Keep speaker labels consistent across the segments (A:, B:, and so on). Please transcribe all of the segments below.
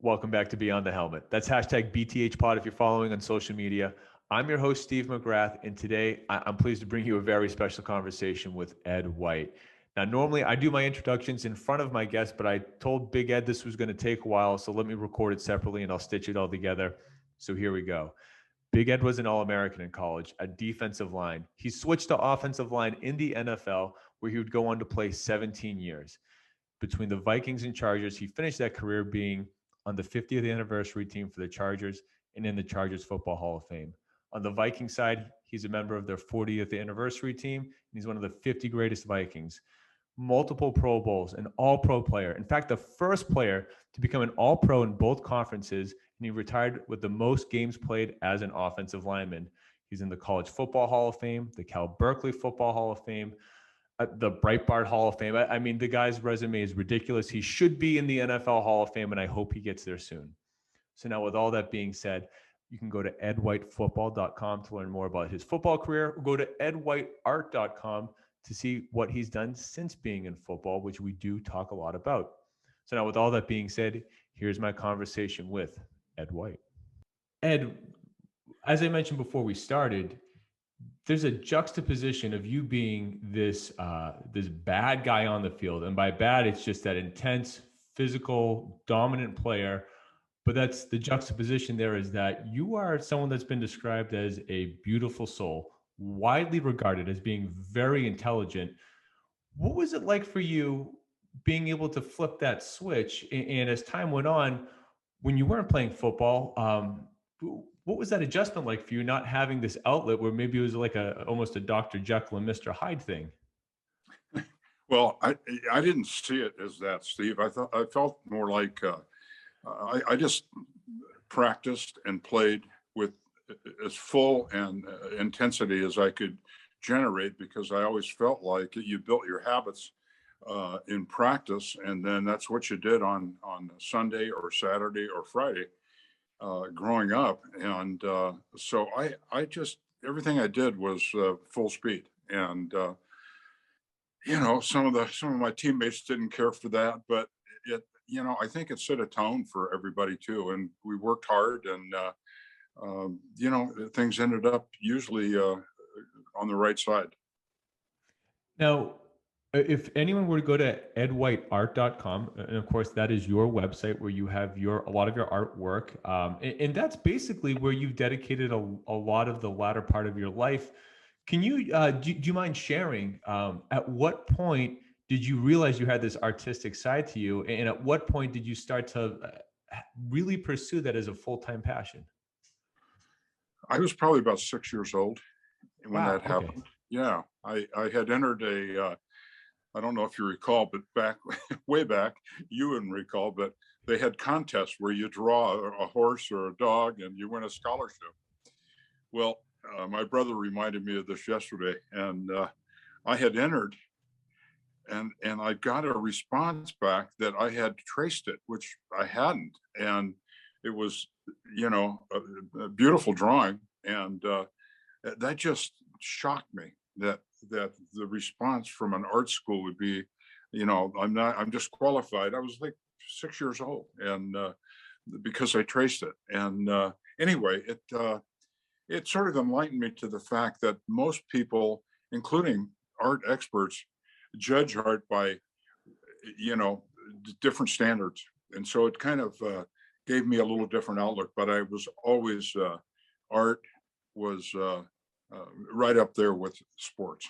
A: Welcome back to Beyond the Helmet. That's hashtag BTHpod if you're following on social media. I'm your host, Steve McGrath, and today I'm pleased to bring you a very special conversation with Ed White. Now, normally I do my introductions in front of my guest, but I told Big Ed this was going to take a while, so let me record it separately and I'll stitch it all together. So here we go. Big Ed was an All-American in college, a defensive line. He switched to offensive line in the NFL, where he would go on to play 17 years. Between the Vikings and Chargers, he finished that career being on the 50th anniversary team for the Chargers and in the Chargers Football Hall of Fame. On the Viking side, he's a member of their 40th anniversary team, and he's one of the 50 greatest Vikings. Multiple Pro Bowls, an all-pro player. In fact, the first player to become an all-pro in both conferences, and he retired with the most games played as an offensive lineman. He's in the College Football Hall of Fame, the Berkley Football Hall of Fame, the Breitbart Hall of Fame. I mean, the guy's resume is ridiculous. He should be in the NFL Hall of Fame, and I hope he gets there soon. So now with all that being said, you can go to edwhitefootball.com to learn more about his football career, or go to edwhiteart.com to see what he's done since being in football, which we do talk a lot about. So now with all that being said, here's my conversation with Ed White. Ed, as I mentioned before we started, there's a juxtaposition of you being this bad guy on the field. And by bad, it's just that intense, physical, dominant player. But that's the juxtaposition there, is that you are someone that's been described as a beautiful soul, widely regarded as being very intelligent. What was it like for you being able to flip that switch? And as time went on, when you weren't playing football, what was that adjustment like for you, not having this outlet where maybe it was like almost a Dr. Jekyll and Mr. Hyde thing?
B: Well, I didn't see it as that, Steve. I felt more like I just practiced and played with as full and intensity as I could generate, because I always felt like you built your habits in practice, and then that's what you did on Sunday or Saturday or Friday growing up. And so I just, everything I did was full speed. And some of my teammates didn't care for that, but I think it set a tone for everybody too. And we worked hard, and things ended up usually on the right side. Now,
A: if anyone were to go to edwhiteart.com, and of course that is your website where you have a lot of your artwork, and that's basically where you've dedicated a lot of the latter part of your life. Can you do you mind sharing at what point did you realize you had this artistic side to you, and at what point did you start to really pursue that as a full-time passion?
B: I was probably about 6 years old when that happened.
A: Okay.
B: Yeah, I had entered I don't know if you recall, but way back, you wouldn't recall, but they had contests where you draw a horse or a dog and you win a scholarship. Well, my brother reminded me of this yesterday, and I had entered, and I got a response back that I had traced it, which I hadn't. And it was, a beautiful drawing. And that just shocked me that the response from an art school would be, I'm disqualified. I was like 6 years old, and because I traced it. And anyway, it sort of enlightened me to the fact that most people, including art experts, judge art by, different standards. And so it kind of gave me a little different outlook, but I was always, art was right up there with sports.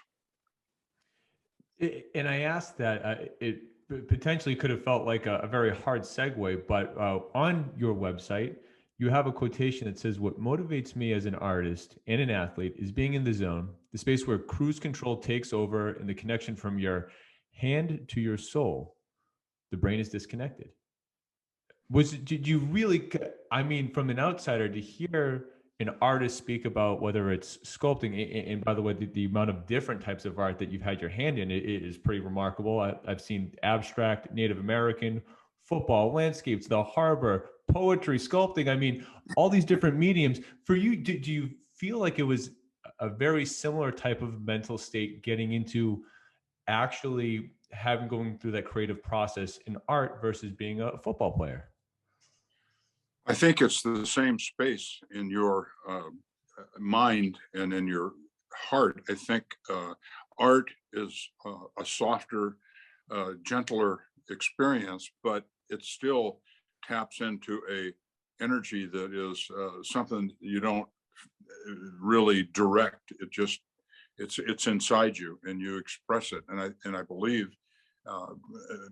A: And I asked that, it potentially could have felt like a very hard segue, but on your website, you have a quotation that says, "What motivates me as an artist and an athlete is being in the zone, the space where cruise control takes over and the connection from your hand to your soul. The brain is disconnected." Did you really, I mean, from an outsider to hear an artist speak about whether it's sculpting, and by the way, the amount of different types of art that you've had your hand in, it is pretty remarkable. I've seen abstract, Native American, football, landscapes, the harbor, poetry, sculpting. I mean, all these different mediums. For you, do you feel like it was a very similar type of mental state getting into going through that creative process in art versus being a football player?
B: I think it's the same space in your mind and in your heart. I think art is a softer, gentler experience, but it still taps into a energy that is something you don't really direct. It's inside you and you express it. And I believe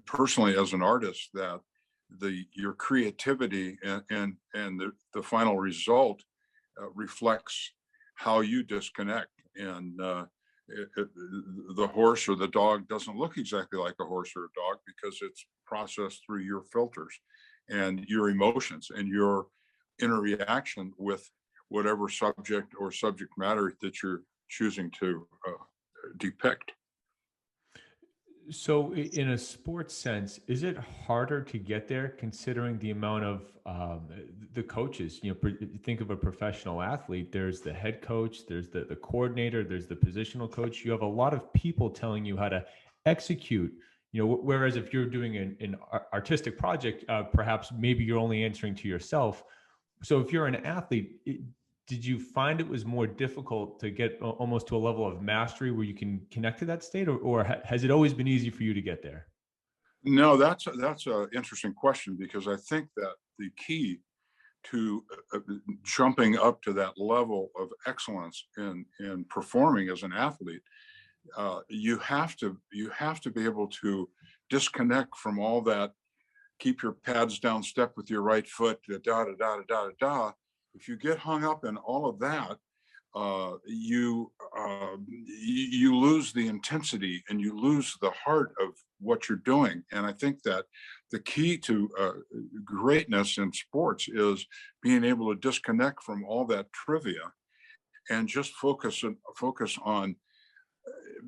B: personally as an artist that your creativity and the final result reflects how you disconnect. And the horse or the dog doesn't look exactly like a horse or a dog because it's processed through your filters and your emotions and your inner reaction with whatever subject or subject matter that you're choosing to depict.
A: So, in a sports sense, is it harder to get there considering the amount of the coaches? Think of a professional athlete. There's the head coach, there's the coordinator, there's the positional coach. You have a lot of people telling you how to execute. Whereas if you're doing an artistic project, perhaps maybe you're only answering to yourself. So, if you're an athlete, did you find it was more difficult to get almost to a level of mastery where you can connect to that state, or has it always been easy for you to get there?
B: No, that's an interesting question, because I think that the key to jumping up to that level of excellence in performing as an athlete, you have to be able to disconnect from all that. Keep your pads down, step with your right foot, da da da da da da da. If you get hung up in all of that, you lose the intensity and you lose the heart of what you're doing. And I think that the key to greatness in sports is being able to disconnect from all that trivia and just focus on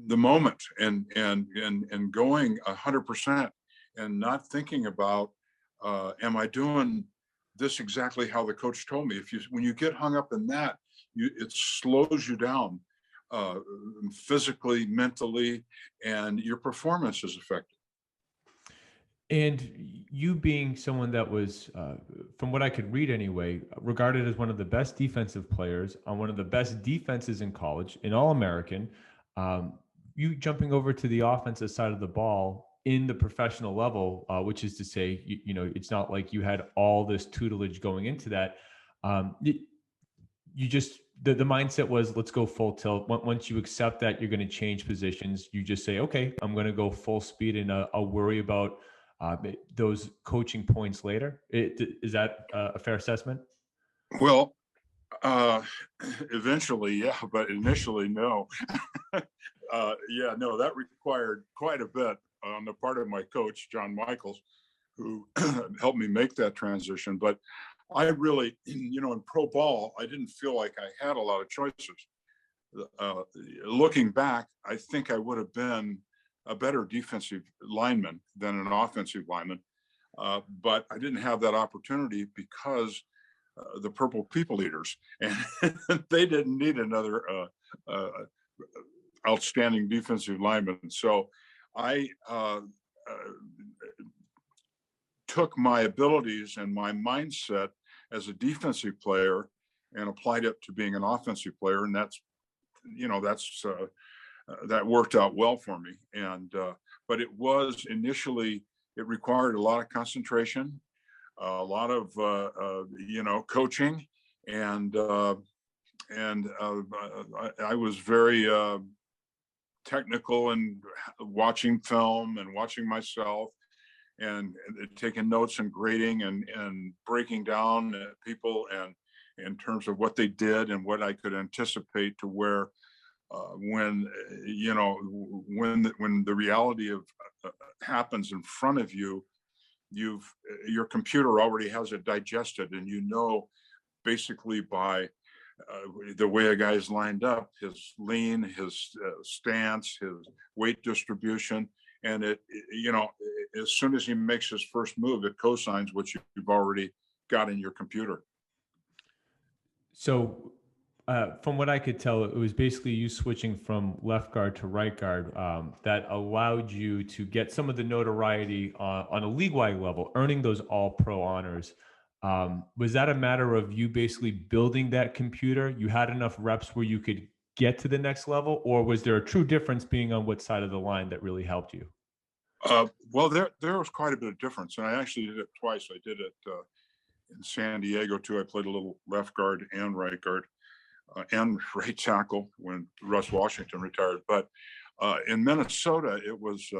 B: the moment and going 100% and not thinking about am I doing this exactly how the coach told me. When you get hung up in that, it slows you down physically, mentally, and your performance is affected.
A: And you being someone that was, from what I could read anyway, regarded as one of the best defensive players on one of the best defenses in college, an All-American, you jumping over to the offensive side of the ball in the professional level, which is to say, it's not like you had all this tutelage going into that. You just, the mindset was, let's go full tilt. Once you accept that you're going to change positions, you just say, okay, I'm going to go full speed and I'll worry about those coaching points later. Is that a fair assessment?
B: Well, eventually, yeah, but initially, no. Yeah, no, that required quite a bit on the part of my coach, John Michaels, who helped me make that transition. But I really, in pro ball, I didn't feel like I had a lot of choices. Looking back, I think I would have been a better defensive lineman than an offensive lineman. But I didn't have that opportunity because the Purple People Eaters, and they didn't need another outstanding defensive lineman. So I took my abilities and my mindset as a defensive player and applied it to being an offensive player, and that worked out well for me. And but it was initially, it required a lot of concentration, a lot of coaching, and I was very technical and watching film and watching myself and taking notes and grading and breaking down people and in terms of what they did and what I could anticipate to where when the reality of happens in front of you, your computer already has it digested, and basically by the way a guy's lined up, his lean, his stance, his weight distribution, and as soon as he makes his first move, it cosigns what you've already got in your computer.
A: So from what I could tell, it was basically you switching from left guard to right guard that allowed you to get some of the notoriety on a league-wide level, earning those all-pro honors. Was that a matter of you basically building that computer? You had enough reps where you could get to the next level, or was there a true difference being on what side of the line that really helped you?
B: Well, there was quite a bit of difference, and I actually did it twice. I did it in San Diego too. I played a little left guard and right guard and right tackle when Russ Washington retired. But in Minnesota, it was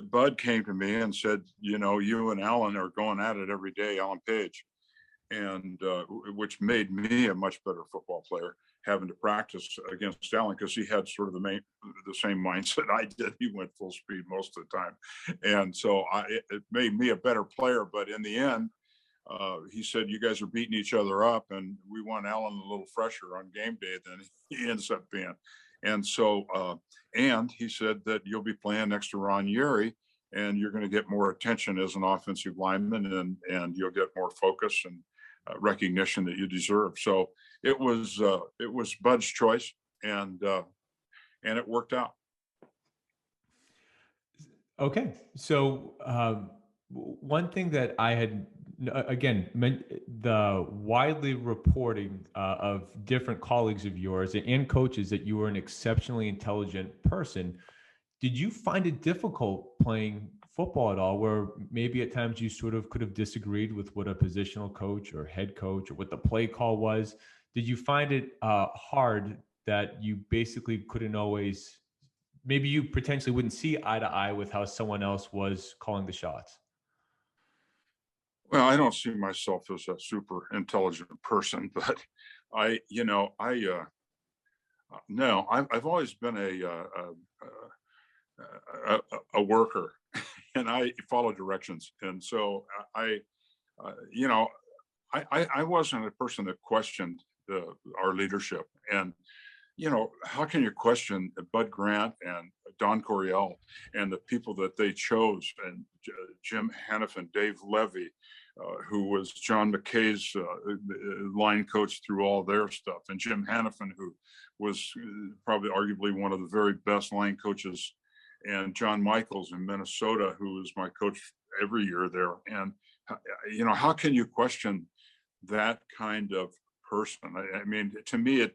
B: Bud came to me and said, you and Alan are going at it every day, Alan Page, and which made me a much better football player, having to practice against Alan because he had sort of the same mindset I did. He went full speed most of the time, and so it made me a better player. But in the end, he said, "You guys are beating each other up, and we want Alan a little fresher on game day than he ends up being." And so, and he said that you'll be playing next to Ron Yeri, and you're going to get more attention as an offensive lineman, and you'll get more focus and recognition that you deserve. So it was Bud's choice, and it worked out.
A: Okay. So one thing that I had, again, the widely reporting of different colleagues of yours and coaches that you were an exceptionally intelligent person. Did you find it difficult playing football at all, where maybe at times you sort of could have disagreed with what a positional coach or head coach or what the play call was? Did you find it hard that you basically couldn't always, maybe you potentially wouldn't see eye to eye with how someone else was calling the shots?
B: Well, I don't see myself as a super intelligent person, but no, I've always been a worker, and I follow directions, and so you know, I wasn't a person that questioned our leadership, and how can you question Bud Grant and Don Coryell and the people that they chose, and Jim Hannafin, Dave Levy, who was John McKay's line coach through all their stuff, and Jim Hannafin, who was probably arguably one of the very best line coaches, and John Michaels in Minnesota, who was my coach every year there. And, how can you question that kind of person? I mean, to me,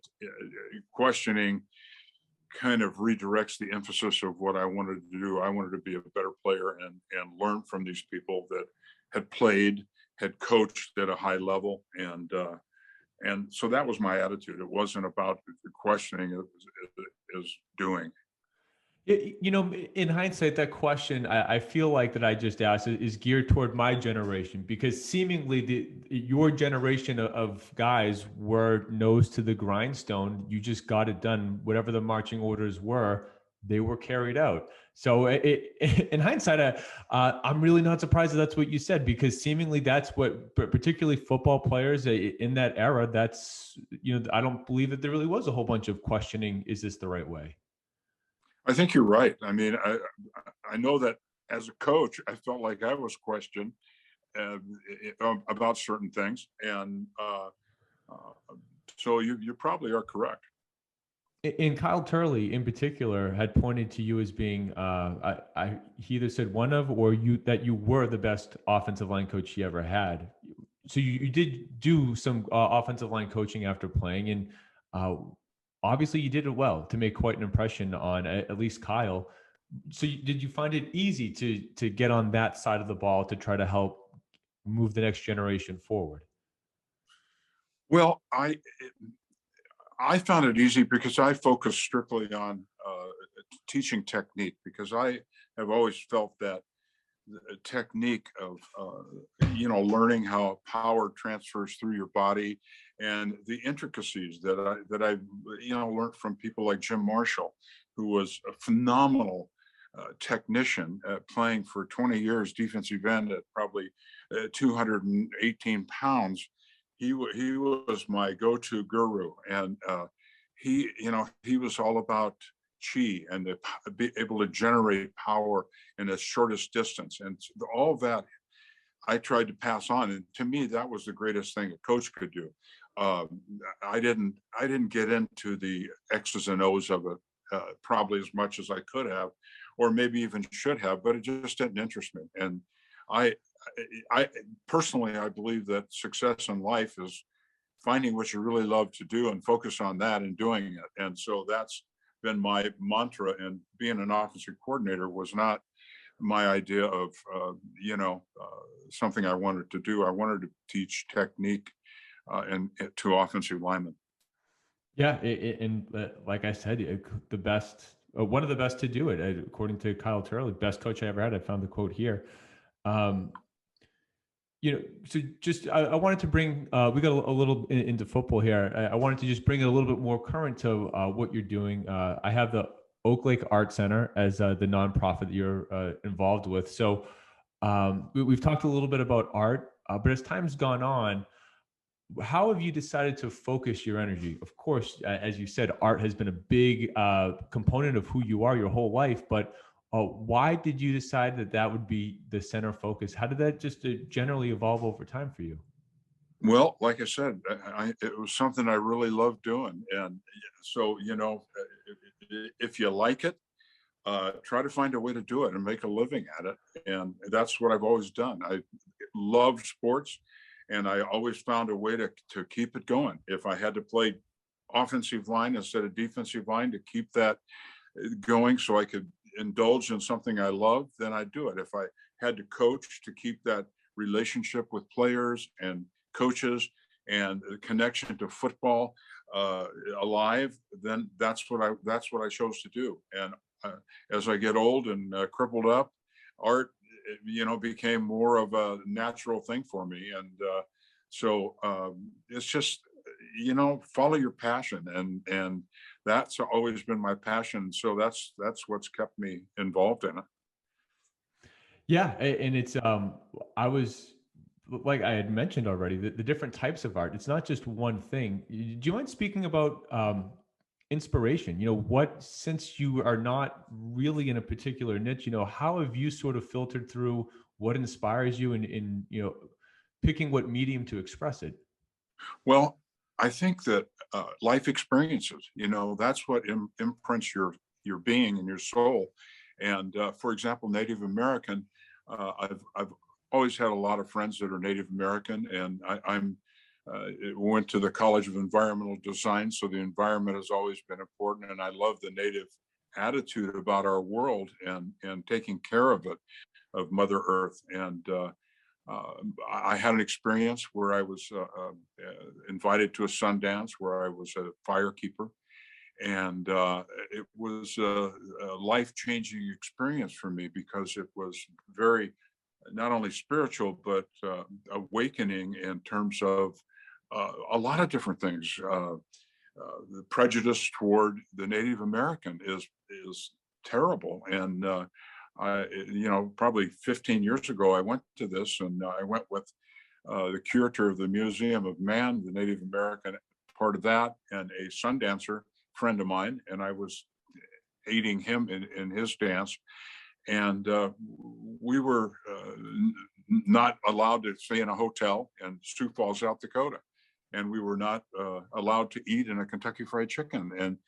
B: questioning kind of redirects the emphasis of what I wanted to do. I wanted to be a better player and learn from these people that had played, had coached at a high level, and so that was my attitude. It wasn't about questioning; it was doing.
A: In hindsight, that question I feel like that I just asked is geared toward my generation, because seemingly your generation of guys were nose to the grindstone. You just got it done. Whatever the marching orders were, they were carried out. So in hindsight, I'm really not surprised that that's what you said, because seemingly that's what, particularly football players in that era, that's, I don't believe that there really was a whole bunch of questioning. Is this the right way?
B: I think you're right. I mean, I know that as a coach, I felt like I was questioned uh, about certain things, and so you probably are correct.
A: And Kyle Turley, in particular, had pointed to you as being, he either said one of, or that you were the best offensive line coach he ever had. So you did do some offensive line coaching after playing, and obviously you did it well to make quite an impression on at least Kyle. So did you find it easy to get on that side of the ball to try to help move the next generation forward?
B: Well, I found it easy because I focused strictly on teaching technique, because I have always felt that the technique of learning how power transfers through your body, and the intricacies that I learned from people like Jim Marshall, who was a phenomenal technician, playing for 20 years defensive end at probably 218 pounds. He was my go-to guru, and he was all about chi and be able to generate power in the shortest distance, and all that I tried to pass on. And to me, that was the greatest thing a coach could do. I didn't get into the X's and O's of it probably as much as I could have, or maybe even should have, but it just didn't interest me. And I personally, I believe that success in life is finding what you really love to do and focus on that and doing it. And so that's been my mantra. And being an offensive coordinator was not my idea of, something I wanted to do. I wanted to teach technique and to offensive linemen.
A: Yeah, and like I said, the best, one of the best to do it, according to Kyle Turley, best coach I ever had. I found the quote here. Um, so just I wanted to bring, we got a little into football here. I wanted to just bring it a little bit more current to what you're doing. I have the Oak Lake Art Center as the nonprofit that you're involved with. So we've talked a little bit about art, but as time's gone on, how have you decided to focus your energy? Of course, as you said, art has been a big component of who you are your whole life, but why did you decide that that would be the center focus? How did that just generally evolve over time for you?
B: Well, like I said, it was something I really loved doing. And so, if you like it, try to find a way to do it and make a living at it. And that's what I've always done. I love sports, and I always found a way to keep it going. If I had to play offensive line instead of defensive line to keep that going so I could indulge in something I love, then I'd do it. If I had to coach to keep that relationship with players and coaches and the connection to football alive, then that's what I chose to do. And as I get old and crippled up, art, became more of a natural thing for me. And it's just, follow your passion, and that's always been my passion. So that's what's kept me involved in it.
A: Yeah, and it's I was like I had mentioned already, the different types of art. It's not just one thing. Do you mind speaking about inspiration? What, since you are not really in a particular niche, how have you sort of filtered through what inspires you in picking what medium to express it?
B: Well, I think that life experiences, that's what imprints your being and your soul. And for example, Native American, I've always had a lot of friends that are Native American, and I'm went to the College of Environmental Design, so the environment has always been important, and I love the Native attitude about our world and taking care of it, of Mother Earth. And I had an experience where I was invited to a Sundance where I was a firekeeper, and it was a life-changing experience for me because it was very not only spiritual but awakening in terms of a lot of different things. The prejudice toward the Native American is terrible, and probably 15 years ago, I went to this, and I went with the curator of the Museum of Man, the Native American part of that, and a Sundancer friend of mine, and I was aiding him in his dance. And we were not allowed to stay in a hotel in Sioux Falls, South Dakota, and we were not allowed to eat in a Kentucky Fried Chicken. And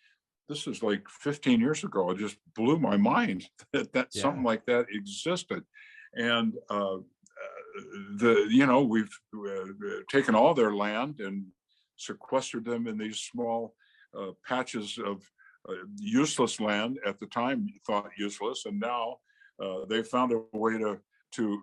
B: this is like 15 years ago. It just blew my mind that
A: Yeah.
B: something like that existed. And we've taken all their land and sequestered them in these small patches of useless land, at the time thought useless, and now they've found a way to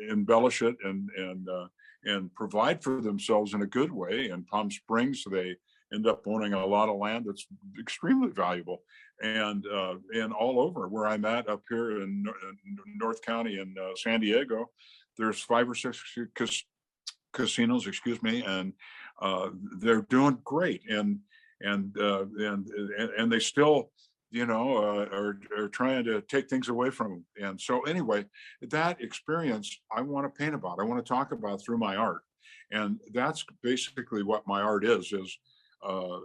B: embellish it and provide for themselves in a good way. In Palm Springs, they end up owning a lot of land that's extremely valuable, and all over where I'm at up here in North County in San Diego, there's 5 or 6 casinos, excuse me, and they're doing great, and they still are trying to take things away from them. And so anyway, that experience I want to paint about, I want to talk about through my art. And that's basically what my art is uh,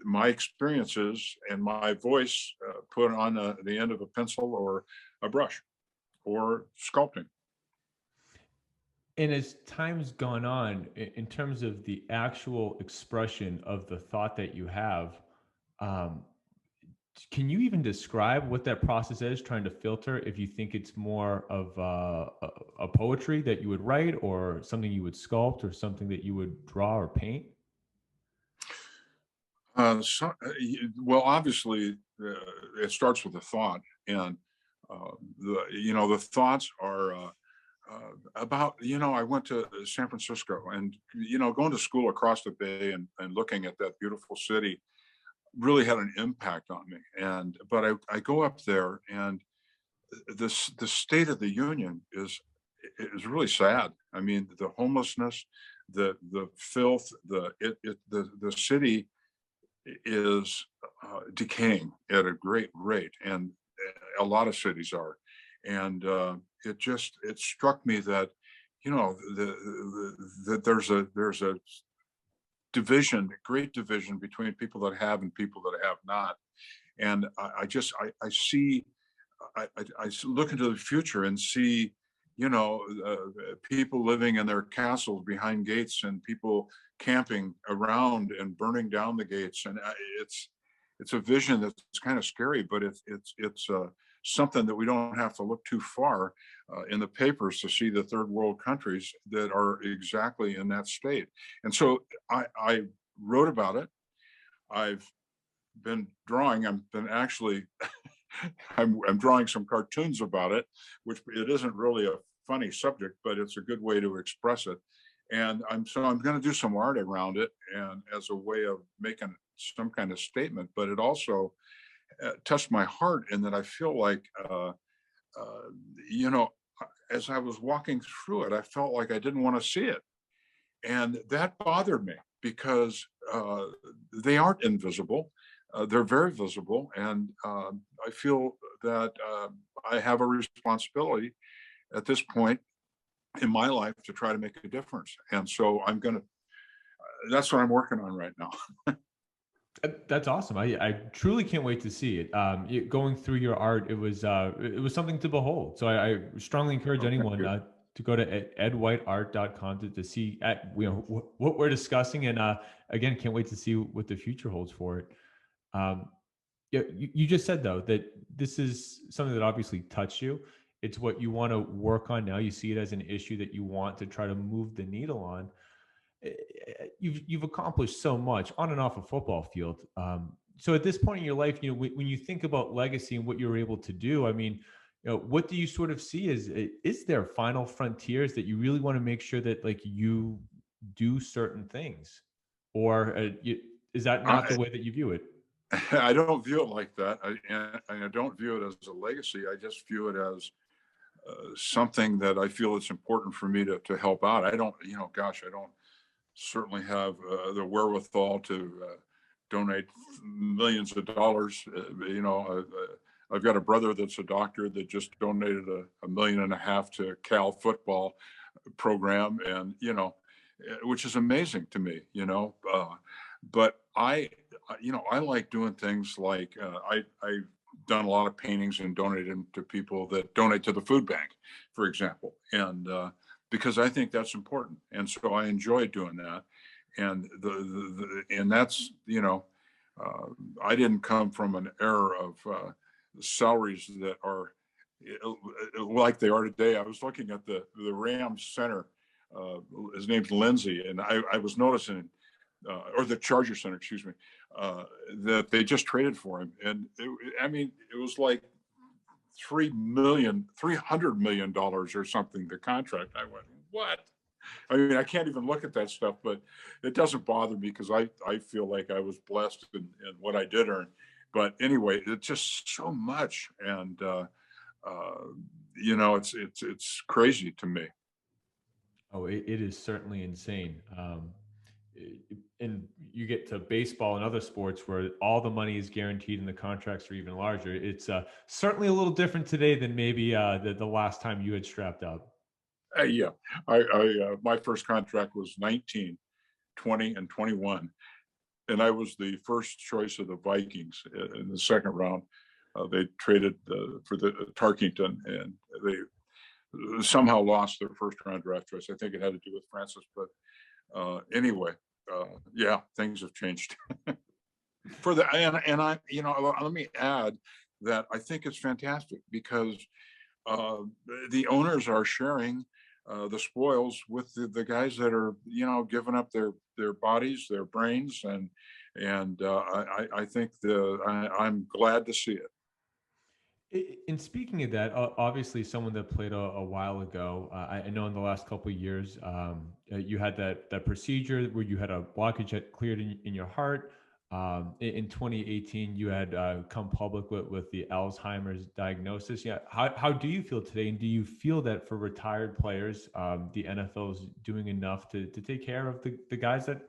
B: my experiences and my voice put on the end of a pencil or a brush or sculpting.
A: And as time's gone on, in terms of the actual expression of the thought that you have, um, Can you even describe what that process is, trying to filter if you think it's more of a poetry that you would write, or something you would sculpt, or something that you would draw or paint?
B: Well, obviously, it starts with a thought, and the thoughts are about. I went to San Francisco, and going to school across the bay and looking at that beautiful city really had an impact on me. But I go up there, and the state of the union is really sad. I mean, the homelessness, the filth, the city is decaying at a great rate, and a lot of cities are. And it struck me that that there's a division, a great division between people that have and people that have not. And I see, look into the future and see, people living in their castles behind gates, and people camping around and burning down the gates. And it's a vision that's kind of scary, but it's something that we don't have to look too far in the papers to see the third world countries that are exactly in that state. And so I wrote about it. I've been drawing. I've been actually I'm drawing some cartoons about it, which it isn't really a funny subject, but it's a good way to express it. And I'm going to do some art around it, and as a way of making some kind of statement. But it also touched my heart in that I feel like, you know, as I was walking through it, I felt like I didn't want to see it, and that bothered me because they aren't invisible. They're very visible, and I feel that I have a responsibility at this point in my life to try to make a difference. And so that's what I'm working on right now.
A: That's awesome. I truly can't wait to see it. Going through your art, it was something to behold. So I strongly encourage
B: Oh, thank
A: anyone
B: you.
A: to go to edwhiteart.com to see what we're discussing. And again, can't wait to see what the future holds for it. Um, yeah, you just said though that this is something that obviously touched you. It's what you want to work on now. You see it as an issue that you want to try to move the needle on. You've accomplished so much on and off a football field. So at this point in your life, when you think about legacy and what you're able to do, I mean, what do you sort of see as, is there final frontiers that you really want to make sure that like you do certain things, or is that not the
B: I,
A: way that you view it?
B: I don't view it like that. And I don't view it as a legacy. I just view it as something that I feel it's important for me to help out. I don't, gosh, I don't certainly have the wherewithal to donate millions of dollars. I've got a brother that's a doctor that just donated a million and a half to Cal football program, and which is amazing to me. But I like doing things like I've done a lot of paintings and donated them to people that donate to the food bank, for example, and because I think that's important, and so I enjoy doing that. And and that's I didn't come from an era of salaries that are like they are today. I was looking at the Rams center. His name's Lindsay, and I was noticing, or the Charger center, excuse me, that they just traded for him, and I mean, it was like $300 million or something, the contract. I went, what? I mean, I can't even look at that stuff, but it doesn't bother me because I feel like I was blessed in what I did earn. But anyway, it's just so much, and it's crazy to me.
A: Oh, it is certainly insane. And you get to baseball and other sports where all the money is guaranteed and the contracts are even larger. It's certainly a little different today than maybe the last time you had strapped up.
B: Yeah, I my first contract was 19, 20, and 21, and I was the first choice of the Vikings in the second round. They traded for the Tarkington, and they somehow lost their first round draft choice. I think it had to do with Francis, but anyway, yeah, things have changed. for the and I, let me add that I think it's fantastic because uh, the owners are sharing the spoils with the guys that are giving up their bodies, their brains, and I think I'm glad to see it.
A: In speaking of that, obviously, someone that played a while ago, I know in the last couple of years, you had that procedure where you had a blockage that cleared in your heart. In 2018, you had come public with the Alzheimer's diagnosis. Yeah, how do you feel today? And do you feel that for retired players, the NFL is doing enough to take care of the guys that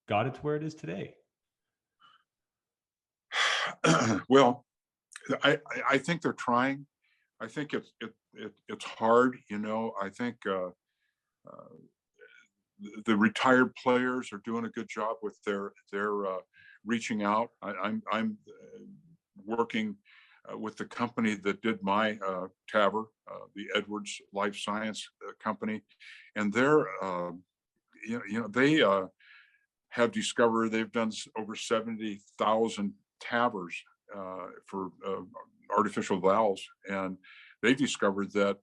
A: got it to where it is today?
B: Well, I think they're trying. I think it's hard. I think the retired players are doing a good job with their reaching out. I'm working with the company that did my TAVR, the Edwards Life Science Company, and they have discovered they've done over 70,000 TAVRs for artificial valves, and they discovered that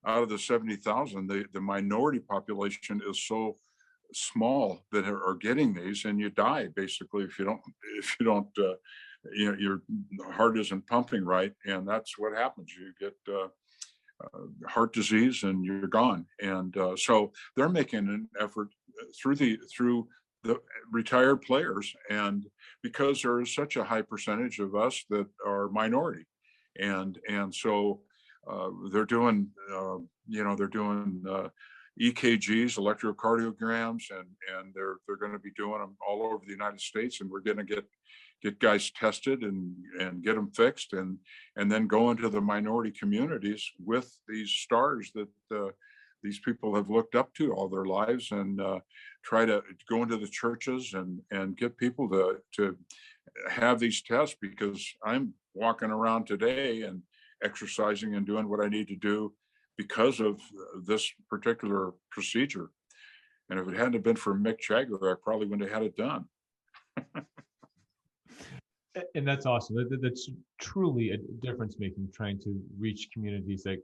B: out of the 70,000, the minority population is so small that are getting these, and you die basically if you don't your heart isn't pumping right, and that's what happens. You get heart disease and you're gone. And so they're making an effort through the retired players, and because there is such a high percentage of us that are minority, and so they're doing EKGs, electrocardiograms, and they're going to be doing them all over the United States, and we're going to get guys tested and get them fixed, and then go into the minority communities with these stars that these people have looked up to all their lives, and try to go into the churches and get people to have these tests, because I'm walking around today and exercising and doing what I need to do because of this particular procedure. And if it hadn't been for Mick Jagger, I probably wouldn't have had it done.
A: And that's awesome. That's truly a difference making, trying to reach communities that,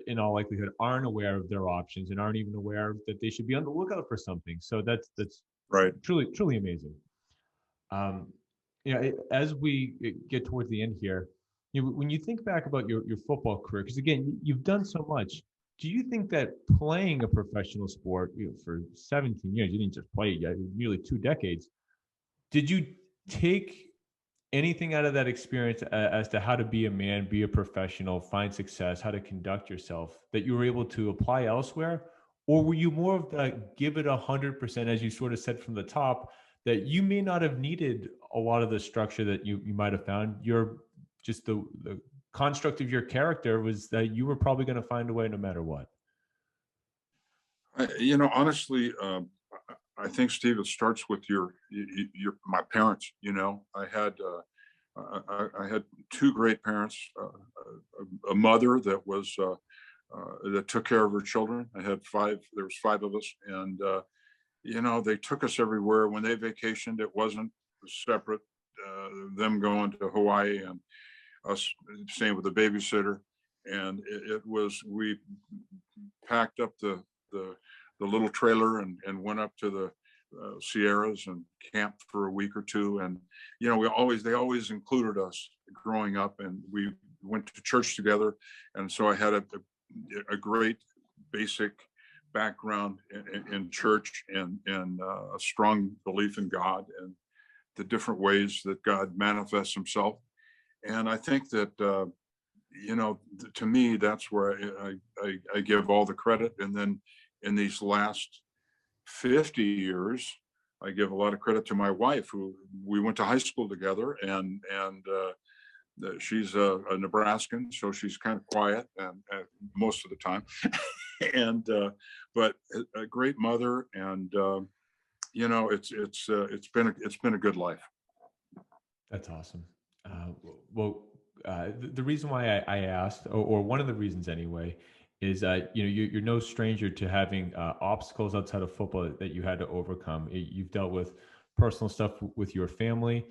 A: in all likelihood, aren't aware of their options and aren't even aware that they should be on the lookout for something. So that's
B: Right.
A: truly amazing. As we get towards the end here, when you think back about your football career, because again, you've done so much. Do you think that playing a professional sport, for 17 years, you didn't just play, nearly 2 decades, did you take anything out of that experience as to how to be a man, be a professional, find success, how to conduct yourself, that you were able to apply elsewhere? Or were you more of the give it 100%, as you sort of said from the top, that you may not have needed a lot of the structure that you might have found? You're just the construct of your character was that you were probably going to find a way no matter what.
B: Honestly, I think, Steve, it starts with my parents. I had two great parents, a mother that was that took care of her children. I had five. There was five of us, and they took us everywhere. When they vacationed, it wasn't separate. Them going to Hawaii and us staying with a babysitter, and it was, we packed up the little trailer and went up to the Sierras and camped for a week or two. And they always included us growing up, and we went to church together. And so I had a great basic background in church, and a strong belief in God and the different ways that God manifests himself. And I think that to me, that's where I give all the credit. And then in these last 50 years, I give a lot of credit to my wife, who we went to high school together, and she's a Nebraskan, so she's kind of quiet and most of the time, and but a great mother, and it's been a good life.
A: That's awesome. The reason why I asked, or one of the reasons anyway, is you're no stranger to having obstacles outside of football that you had to overcome. You've dealt with personal stuff with your family.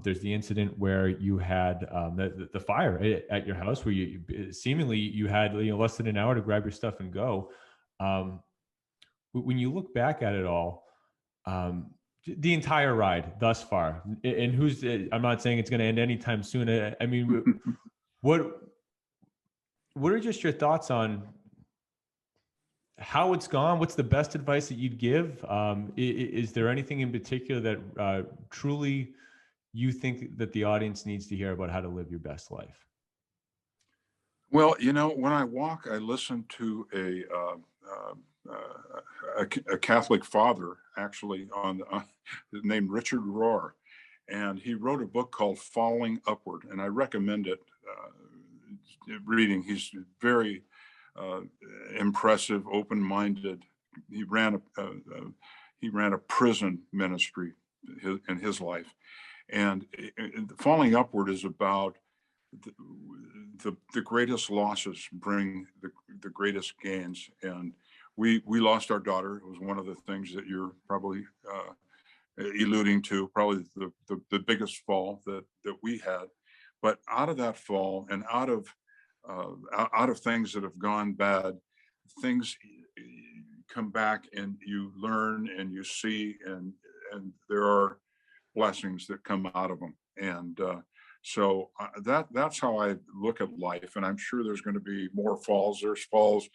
A: There's the incident where you had the fire at your house, where you seemingly you had less than an hour to grab your stuff and go. Um, when you look back at it all, the entire ride thus far, and I'm not saying it's going to end anytime soon. I mean, what are just your thoughts on how it's gone? What's the best advice that you'd give? Is there anything in particular that truly you think that the audience needs to hear about how to live your best life?
B: Well, when I walk, I listen to a Catholic father, actually, named Richard Rohr, and he wrote a book called Falling Upward, and I recommend it reading. He's very impressive, open-minded. He ran a prison ministry in his life, and Falling Upward is about the greatest losses bring the greatest gains. And we lost our daughter. It was one of the things that you're probably alluding to, probably the biggest fall that we had. But out of that fall, and out of things that have gone bad, things come back, and you learn and you see, and there are blessings that come out of them. And so that's how I look at life. And I'm sure there's going to be more falls. There's falls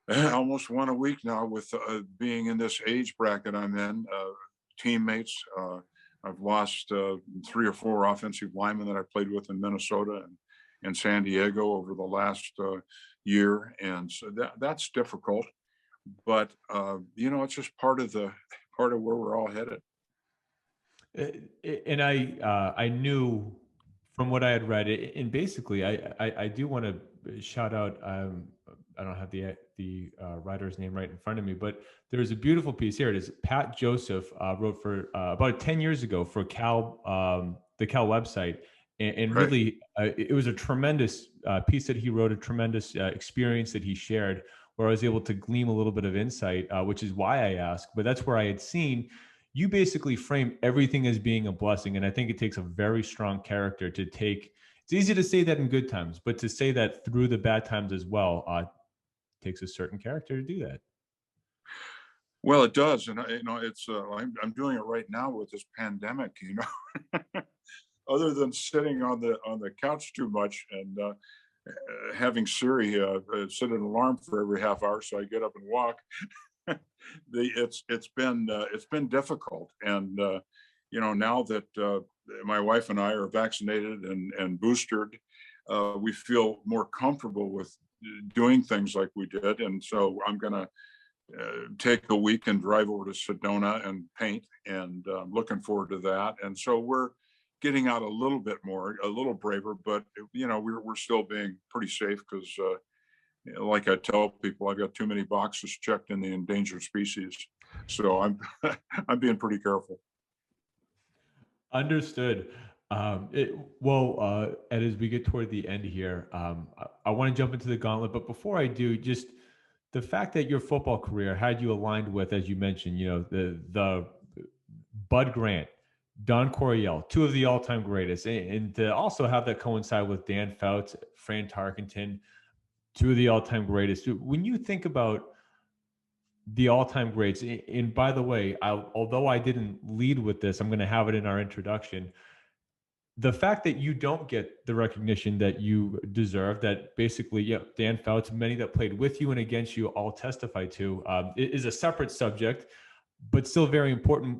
B: almost one a week now, with being in this age bracket I'm in. Teammates, I've lost 3 or 4 offensive linemen that I played with in Minnesota and San Diego over the last year. And so that's difficult. But it's just part of where we're all headed.
A: And I knew from what I had read, and basically I do want to shout out. I don't have the writer's name right in front of me, but there's a beautiful piece here. It is Pat Joseph wrote for about 10 years ago for the Cal website, and
B: Right.
A: really it was a tremendous piece that he wrote, a tremendous experience that he shared, where I was able to glean a little bit of insight, which is why I asked. But that's where I had seen you basically frame everything as being a blessing. And I think it takes a very strong character to take, it's easy to say that in good times, but to say that through the bad times as well, takes a certain character to do that.
B: Well, it does. And it's I'm doing it right now with this pandemic, other than sitting on the couch too much, and having Siri set an alarm for every half hour so I get up and walk. It's been difficult. And now that my wife and I are vaccinated and boosted, we feel more comfortable with doing things like we did. And so I'm going to take a week and drive over to Sedona and paint, and looking forward to that. And so we're getting out a little bit more, a little braver, but we're still being pretty safe, because like I tell people, I've got too many boxes checked in the endangered species. So I'm being pretty careful.
A: Understood. Ed, as we get toward the end here, I want to jump into the gauntlet, but before I do, just the fact that your football career had you aligned with, as you mentioned, the Bud Grant, Don Coryell, 2 of the all-time greatest, and to also have that coincide with Dan Fouts, Fran Tarkenton, 2 of the all-time greatest. When you think about the all-time greats, and by the way, although I didn't lead with this, I'm going to have it in our introduction. The fact that you don't get the recognition that you deserve, that basically, Dan Fouts, many that played with you and against you all testify to, is a separate subject, but still very important.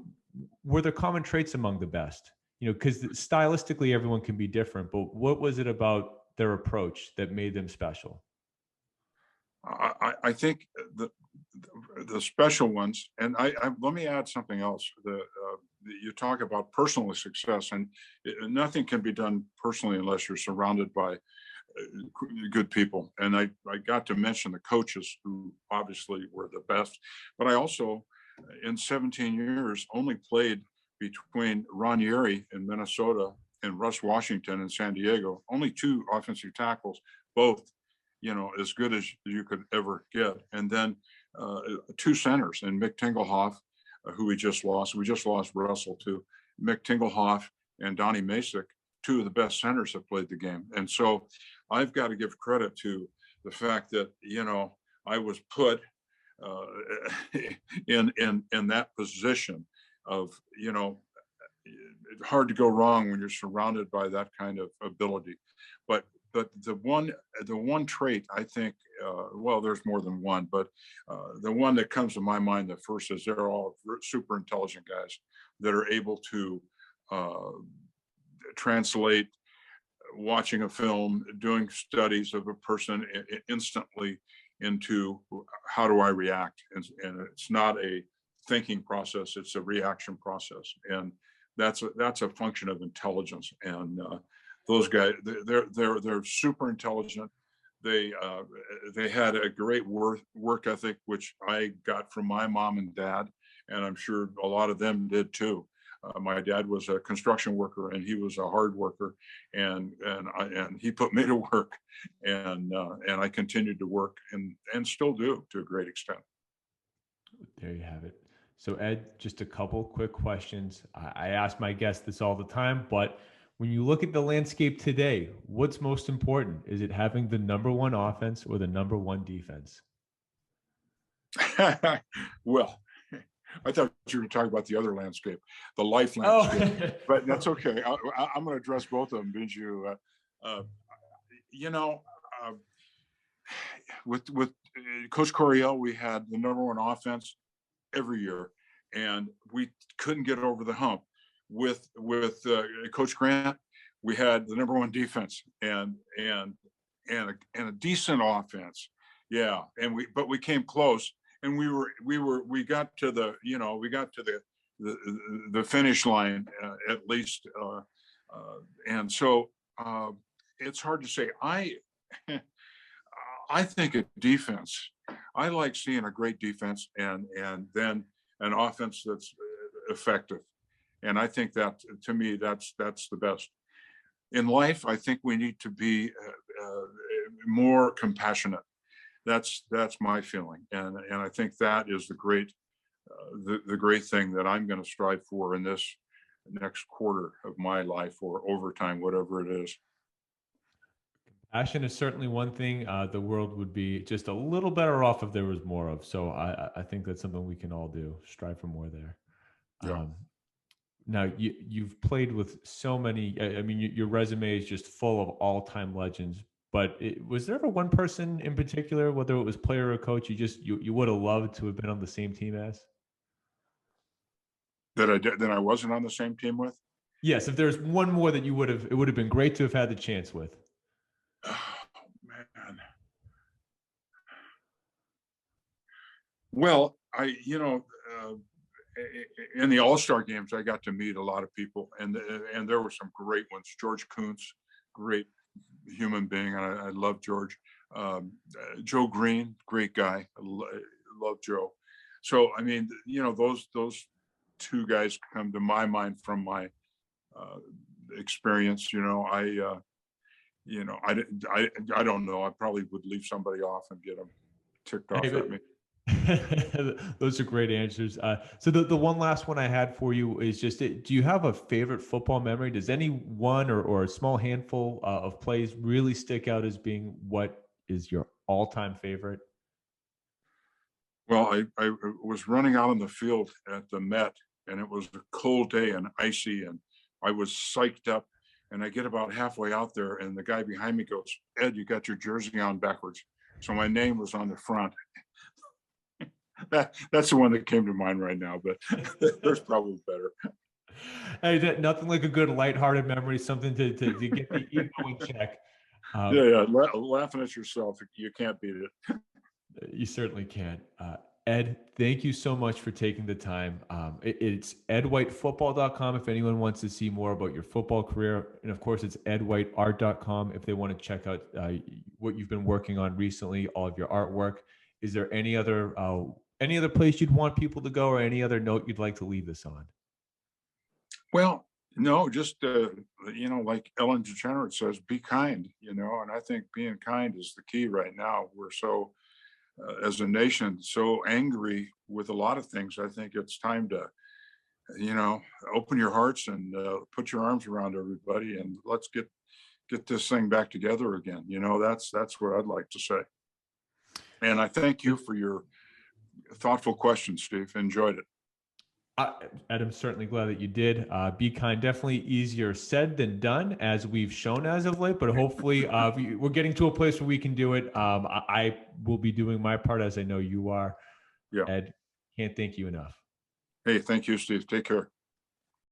A: Were there common traits among the best? Because stylistically, everyone can be different, but what was it about their approach that made them special?
B: I think the special ones, and I let me add something else. You talk about personal success, and nothing can be done personally unless you're surrounded by good people. And I got to mention the coaches, who obviously were the best, but I also, in 17 years, only played between Ron Yeri in Minnesota and Russ Washington in San Diego. Only 2 offensive tackles, both as good as you could ever get. And then 2 centers, and Mick Tingelhoff, who we just lost. We just lost Russell too. Mick Tingelhoff and Donnie Masick, two of the best centers that played the game. And so I've got to give credit to the fact that, I was put in that position of, it's hard to go wrong when you're surrounded by that kind of ability. But the one trait I think, well, there's more than one, but the one that comes to my mind the first is they're all super intelligent guys that are able to translate watching a film, doing studies of a person instantly into how do I react, and it's not a thinking process; it's a reaction process, and that's a function of intelligence. And those guys, they're super intelligent. They had a great work ethic, which I got from my mom and dad, and I'm sure a lot of them did too. My dad was a construction worker, and he was a hard worker, and he put me to work, and I continued to work and still do to a great extent.
A: There you have it. So Ed, just a couple quick questions. I ask my guests this all the time, but when you look at the landscape today, what's most important? Is it having the number one offense or the number one defense?
B: Well, I thought you were talking about the other landscape, the life landscape,
A: Oh.
B: but that's okay. I'm going to address both of them, because with Coach Coryell, we had the number one offense every year, and we couldn't get over the hump. With Coach Grant, we had the number one defense and a decent offense. Yeah, but we came close, and we got to the finish line at least, and so it's hard to say. I think a defense. I like seeing a great defense and then an offense that's effective, and I think that, to me, that's the best. In life, I think we need to be more compassionate. That's my feeling, and I think that is the great thing that I'm going to strive for in this next quarter of my life, or overtime, whatever it is.
A: Passion is certainly one thing the world would be just a little better off if there was more of. So I think that's something we can all do, strive for more there.
B: Yeah.
A: Now, you've played with so many, I mean, your resume is just full of all-time legends, but was there ever one person in particular, whether it was player or coach, you would have loved to have been on the same team as?
B: That I wasn't on the same team with?
A: Yes, if there's one more that it would have been great to have had the chance with.
B: Oh, man. Well, in the All-Star games, I got to meet a lot of people, and there were some great ones. George Kuntz, great human being, and I love George. Joe Green, great guy. I love Joe. So, I mean, those two guys come to my mind from my experience. I don't know. I probably would leave somebody off and get them ticked off at me.
A: Those are great answers. So the one last one I had for you is just, do you have a favorite football memory? Does any one or a small handful of plays really stick out as being what is your all-time favorite?
B: Well, I was running out on the field at the Met, and it was a cold day and icy, and I was psyched up. And I get about halfway out there, and the guy behind me goes, "Ed, you got your jersey on backwards." So my name was on the front. That's the one that came to mind right now, but there's probably better.
A: Hey, nothing like a good lighthearted memory, something to get the ego in check.
B: Yeah, laughing at yourself, you can't beat it.
A: You certainly can. Ed, thank you so much for taking the time. It's edwhitefootball.com if anyone wants to see more about your football career. And of course, it's edwhiteart.com if they want to check out what you've been working on recently, all of your artwork. Is there any other place you'd want people to go, or any other note you'd like to leave this on?
B: Well, no, just, like Ellen DeGeneres says, be kind, and I think being kind is the key right now. We're so, as a nation, so angry with a lot of things. I think it's time to open your hearts and put your arms around everybody, and let's get this thing back together again. That's what I'd like to say. And I thank you for your thoughtful questions, Steve. Enjoyed it.
A: Ed, I'm certainly glad that you did. Be kind, definitely easier said than done, as we've shown as of late, but hopefully we're getting to a place where we can do it. I will be doing my part, as I know you are.
B: Yeah.
A: Ed, can't thank you enough.
B: Hey, thank you, Steve. Take care.